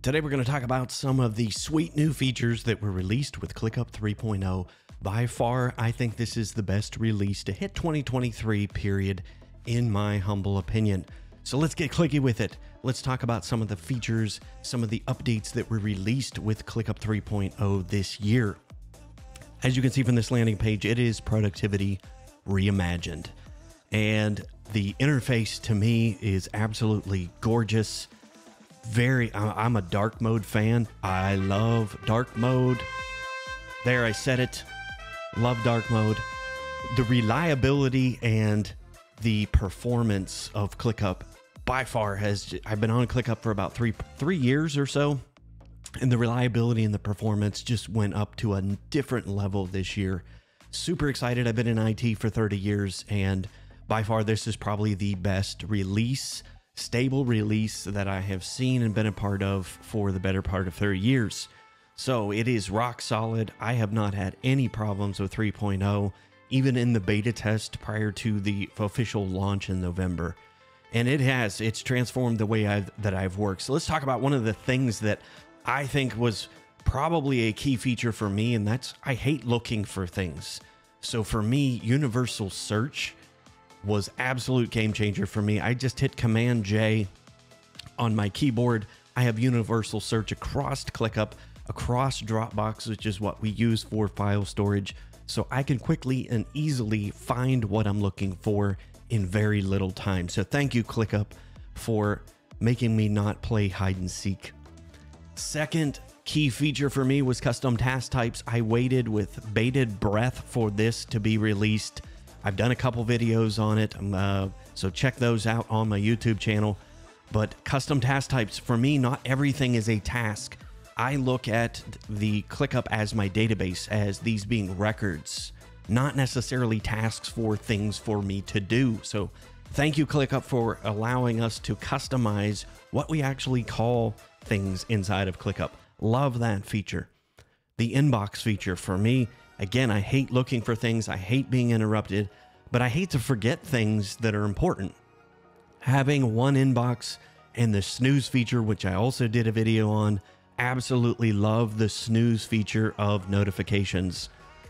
Today we're going to talk about some of the sweet new features that were released with ClickUp 3.0. By far, I think this is the best release to hit 2023, period, in my humble opinion. So let's get clicky with it. Let's talk about some of the features, some of the updates that were released with ClickUp 3.0 this year. As you can see from this landing page, it is productivity reimagined. And the interface to me is absolutely gorgeous. I'm a dark mode fan. I love dark mode. There, I said it. Love dark mode. The reliability and the performance of ClickUp by far I've been on ClickUp for about three years or so, and the reliability and the performance just went up to a different level this year. Super excited. I've been in IT for 30 years, and by far this is probably the best release, stable release that I have seen and been a part of for the better part of 30 years. So it is rock solid. I have not had any problems with 3.0, even in the beta test prior to the official launch in November. And it's transformed the way that I've worked. So let's talk about one of the things that I think was probably a key feature for me, and that's I hate looking for things. So for me, universal search was absolute game changer for me. I just hit Command J on my keyboard. I have universal search across ClickUp, across Dropbox, which is what we use for file storage. So I can quickly and easily find what I'm looking for in very little time. So thank you, ClickUp, for making me not play hide and seek. Second key feature for me was custom task types. I waited with bated breath for this to be released. I've done a couple videos on it, so check those out on my YouTube channel. But custom task types, for me, not everything is a task. I look at the ClickUp as my database, as these being records, not necessarily tasks for things for me to do. So thank you, ClickUp, for allowing us to customize what we actually call things inside of ClickUp. Love that feature. The inbox feature, for me, again, I hate looking for things. I hate being interrupted, but I hate to forget things that are important. Having one inbox and the snooze feature, which I also did a video on, absolutely love the snooze feature of notifications.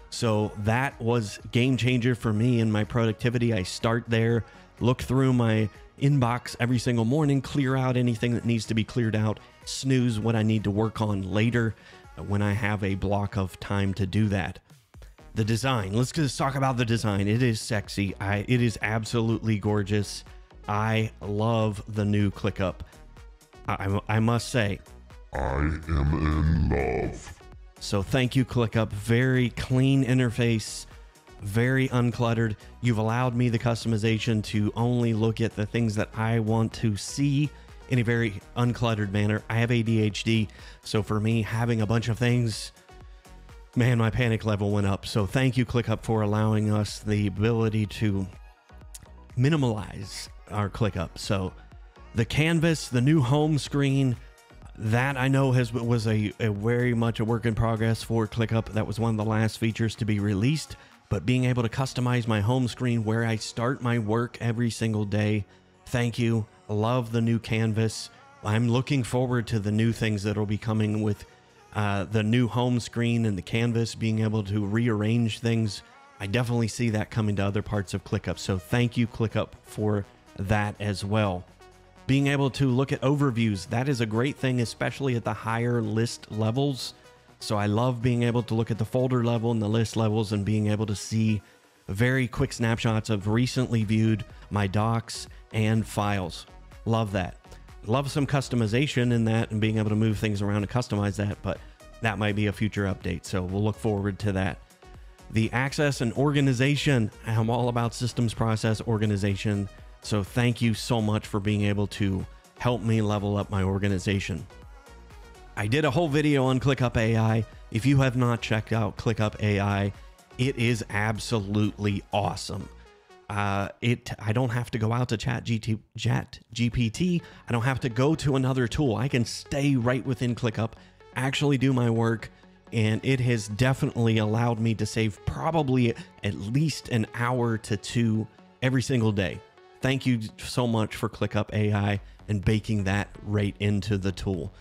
So that was game changer for me in my productivity. I start there, look through my inbox every single morning, clear out anything that needs to be cleared out, snooze what I need to work on later when I have a block of time to do that. The design, let's just talk about the design. It is sexy. It is absolutely gorgeous. I love the new ClickUp. I must say, I am in love. So thank you, ClickUp. Very clean interface, very uncluttered. You've allowed me the customization to only look at the things that I want to see in a very uncluttered manner. I have ADHD, so for me, having a bunch of things, man, my panic level went up. So thank you, ClickUp, for allowing us the ability to minimalize our ClickUp. So the canvas, the new home screen, that I know was a very much a work in progress for ClickUp. That was one of the last features to be released, but being able to customize my home screen where I start my work every single day. Thank you. Love the new canvas. I'm looking forward to the new things that will be coming with the new home screen and the canvas, being able to rearrange things. I definitely see that coming to other parts of ClickUp. So thank you, ClickUp, for that as well. Being able to look at overviews, that is a great thing, especially at the higher list levels. So I love being able to look at the folder level and the list levels and being able to see very quick snapshots of recently viewed my docs and files. Love that. Love some customization in that and being able to move things around and customize that, but that might be a future update. So we'll look forward to that. The access and organization, I'm all about systems process organization. So thank you so much for being able to help me level up my organization. I did a whole video on ClickUp AI. If you have not checked out ClickUp AI, it is absolutely awesome. I don't have to go out to ChatGPT. I don't have to go to another tool. I can stay right within ClickUp, actually do my work, and it has definitely allowed me to save probably at least an hour to 2 every single day. Thank you so much for ClickUp AI and baking that right into the tool.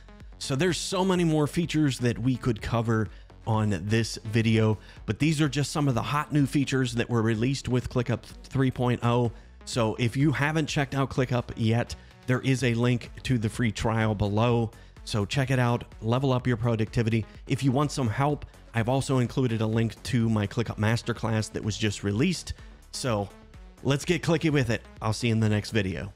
So there's so many more features that we could cover on this video, but these are just some of the hot new features that were released with ClickUp 3.0. So if you haven't checked out ClickUp yet, there is a link to the free trial below. So check it out, level up your productivity. If you want some help, I've also included a link to my ClickUp Masterclass that was just released. So let's get clicky with it. I'll see you in the next video.